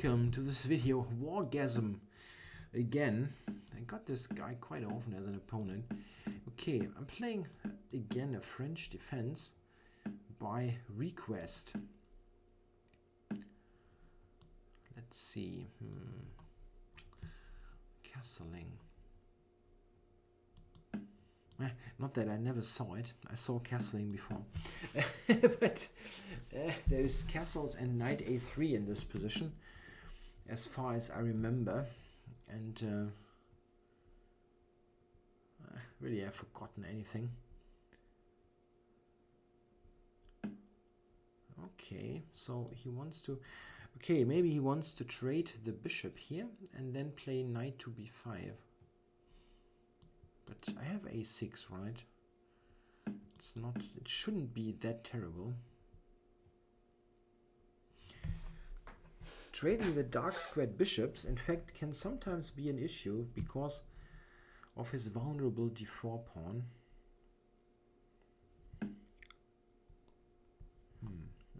welcome to this video, Wargasm. Again, I got this guy quite often as an opponent. Okay, I'm playing again a French defense by request. Let's see. Castling. Not that I never saw it. I saw castling before. But there is castles and knight a3 in this position, as far as I remember. And really I've forgotten anything. Okay, so he wants to... Okay, maybe he wants to trade the bishop here and then play knight to b5. But I have a6, right? It's not... It shouldn't be that terrible. Trading the dark squared bishops, in fact, can sometimes be an issue because of his vulnerable d4 pawn.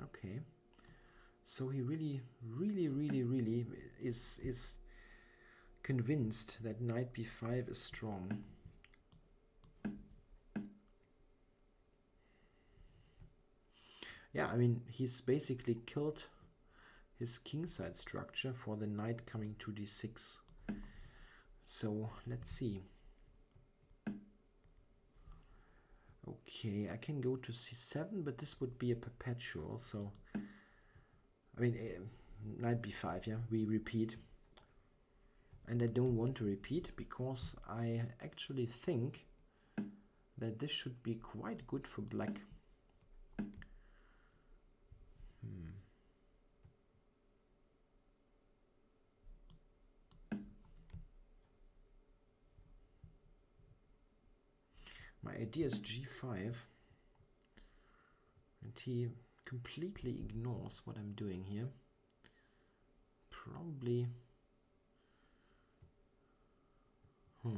Okay. So he really is convinced that knight b5 is strong. Yeah, I mean, he's basically killed his kingside structure for the knight coming to d6. So let's see. Okay, I can go to c7, but this would be a perpetual. So, I mean, knight b5, yeah, we repeat. And I don't want to repeat because I actually think that this should be quite good for black. My idea is g5, and he completely ignores what I'm doing here. Probably... I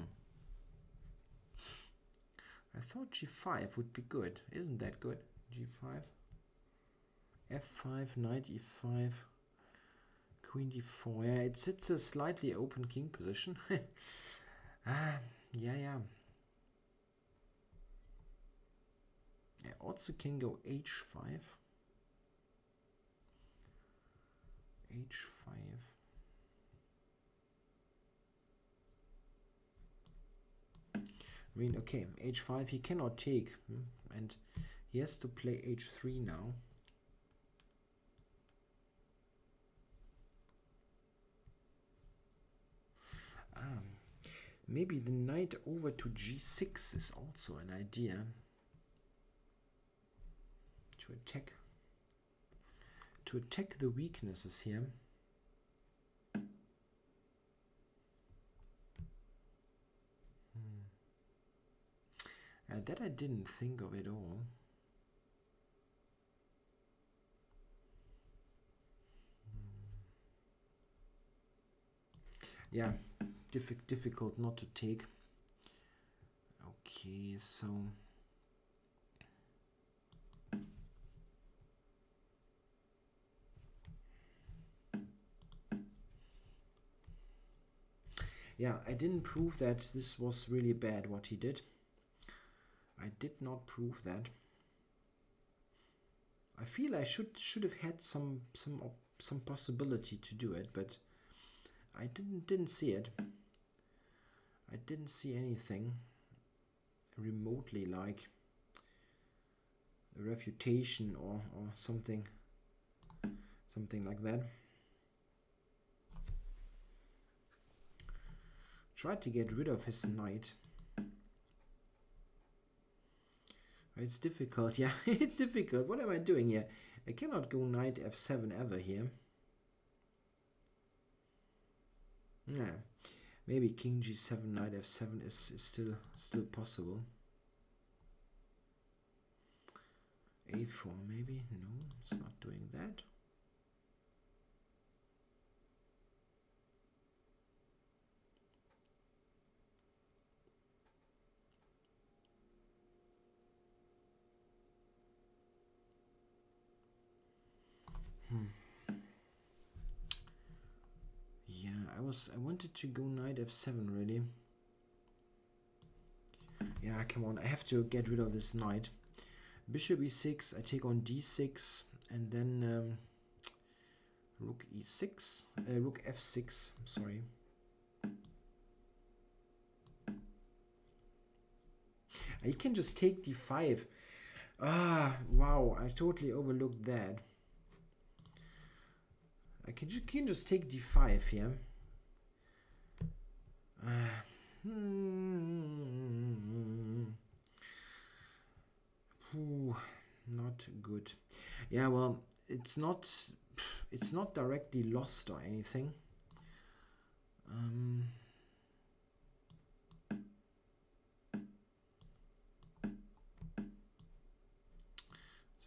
thought g5 would be good. Isn't that good? g5, f5, knight e5, queen d4. Yeah, it's a slightly open king position. Yeah. I also can go h5. h5. I mean, okay, h5 he cannot take, and he has to play h3 now. Maybe the knight over to g6 is also an idea to attack the weaknesses here. That I didn't think of at all. Yeah, difficult not to take. Okay, so yeah, I didn't prove that this was really bad what he did. I did not prove that. I feel I should have had some possibility to do it, but I didn't see it. I didn't see anything remotely like a refutation or something like that. Tried to get rid of his knight. It's difficult, yeah, it's difficult. What am I doing here? I cannot go knight f7 ever here. Yeah, maybe king g7, knight f7 is still possible. a4 maybe? No, it's not doing that. Yeah, I wanted to go knight f7 really. Yeah, come on, I have to get rid of this knight. Bishop e6, I take on d6, and then rook e6, rook f6, sorry. I can just take d5. Ah, wow, I totally overlooked that. I can just take d5 here. Not good. Yeah, well, it's not directly lost or anything. So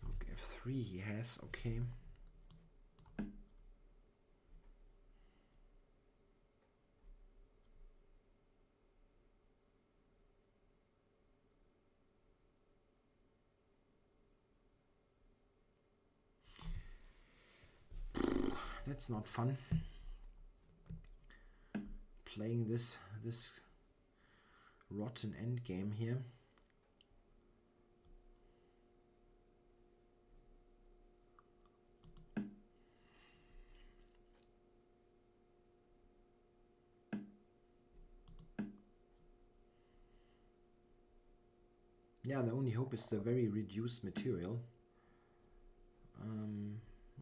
rook f3 he has, okay. That's not fun. Playing this rotten endgame here. Yeah, the only hope is the very reduced material.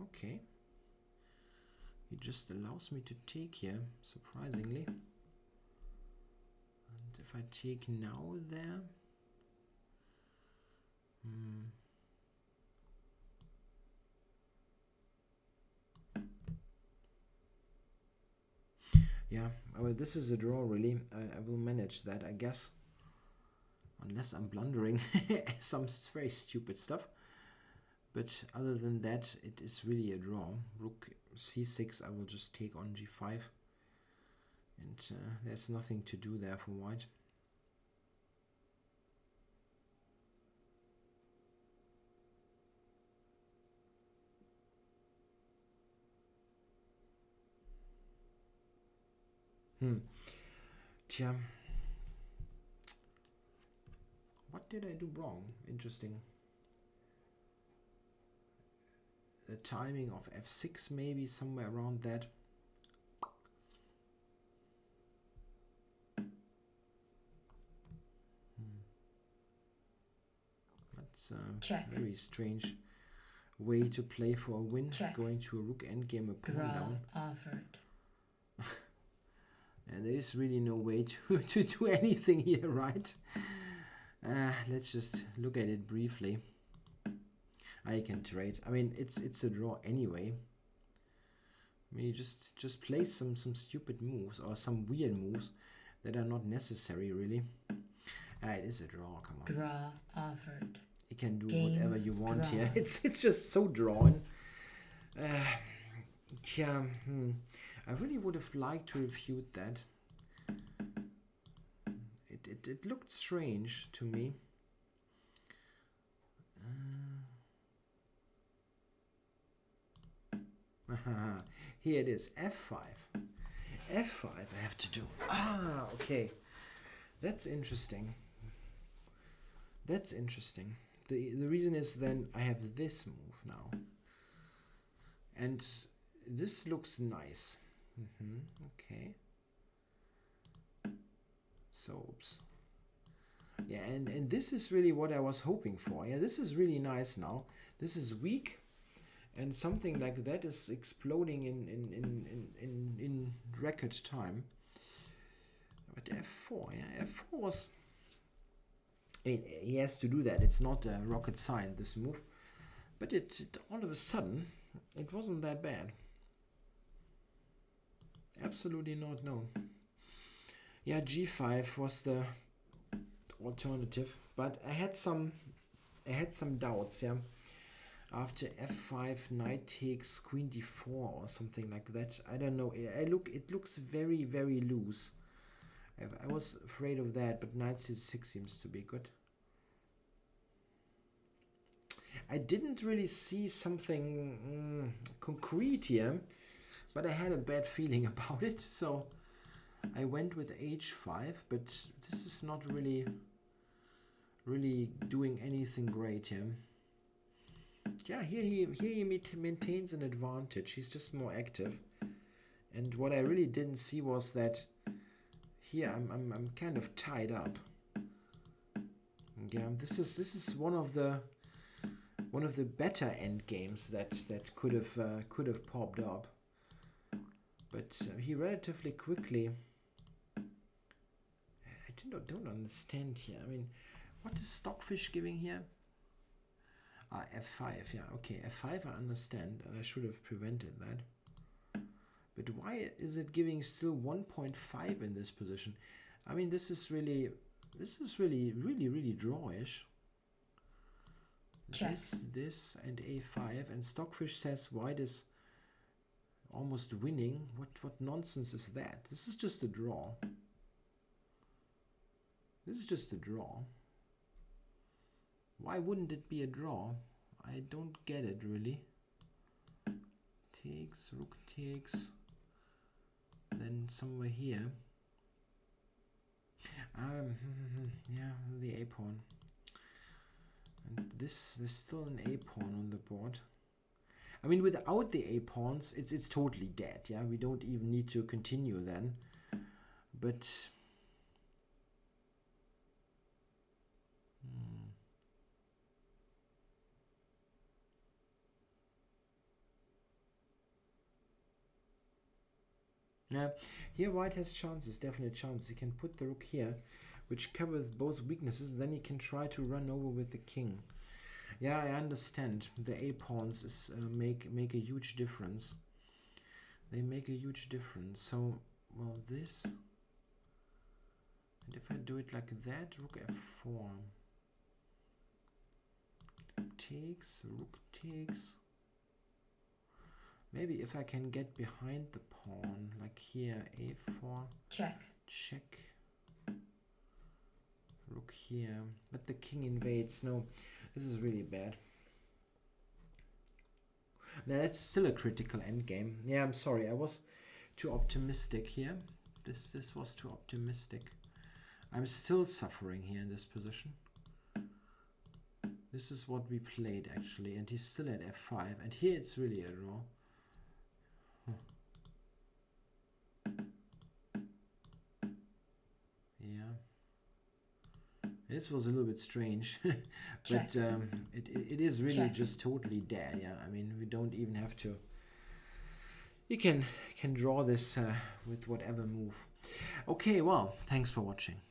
Okay. He just allows me to take here, surprisingly. And if I take now there... Yeah, well, this is a draw, really. I will manage that, I guess. Unless I'm blundering some very stupid stuff. But other than that, it is really a draw. Rook c6, I will just take on g5. And there's nothing to do there for white. Tja. What did I do wrong? Interesting. The timing of f6 maybe, somewhere around that. That's a very strange way to play for a win. Check. Going to a rook endgame, a pawn down. Offered. And there is really no way to do anything here, right? Let's just look at it briefly. I can trade. I mean, it's a draw anyway. I mean, you just play some stupid moves or some weird moves that are not necessary, really. It is a draw. Come on. Draw offered. You can do game whatever you want draw. Here. It's just so drawn. Yeah. I really would have liked to refute that. It looked strange to me. Here it is, f5. f5 I have to do. Okay. That's interesting. That's interesting. The reason is then I have this move now. And this looks nice. Okay. So, oops. Yeah, and this is really what I was hoping for. Yeah, this is really nice now. This is weak. And something like that is exploding in record time. But f4, yeah, f4 was... I mean, he has to do that. It's not a rocket science, this move. But it all of a sudden, it wasn't that bad. Absolutely not, no. Yeah, g5 was the alternative. But I had some doubts, yeah. After f5, knight takes queen d4 or something like that. I don't know. It looks very, very loose. I was afraid of that, but knight c6 seems to be good. I didn't really see something concrete here, but I had a bad feeling about it, so I went with h5, but this is not really doing anything great here. Yeah, here he maintains an advantage. He's just more active. And what I really didn't see was that here I'm kind of tied up. Yeah, this is one of the better end games that could have popped up. But he relatively quickly. I don't understand here. I mean, what is Stockfish giving here? F5. Yeah, okay, F5 I understand, and I should have prevented that. But why is it giving still 1.5 in this position? I mean, this is really drawish. Check. This and A5, and Stockfish says white is almost winning. What nonsense is that? This is just a draw. This is just a draw. Why wouldn't it be a draw? I don't get it really. Takes, rook takes. Then somewhere here. Yeah, the a pawn. And there's still an a pawn on the board. I mean, without the a pawns, it's totally dead. Yeah, we don't even need to continue then. But yeah, here white has chances, definite chances. He can put the rook here, which covers both weaknesses. Then he can try to run over with the king. Yeah, I understand. The a pawns is make a huge difference. They make a huge difference. So, well, this. And if I do it like that, rook f4. Takes, rook takes. Maybe if I can get behind the pawn, like here, a4. Check. Check. Rook here. But the king invades. No, this is really bad. Now that's still a critical endgame. Yeah, I'm sorry. I was too optimistic here. This was too optimistic. I'm still suffering here in this position. This is what we played actually, and he's still at f5, and here it's really a draw. Yeah, this was a little bit strange, but it is really just totally dead. Yeah, I mean, we don't even have to. You can draw this with whatever move. Okay, well, thanks for watching.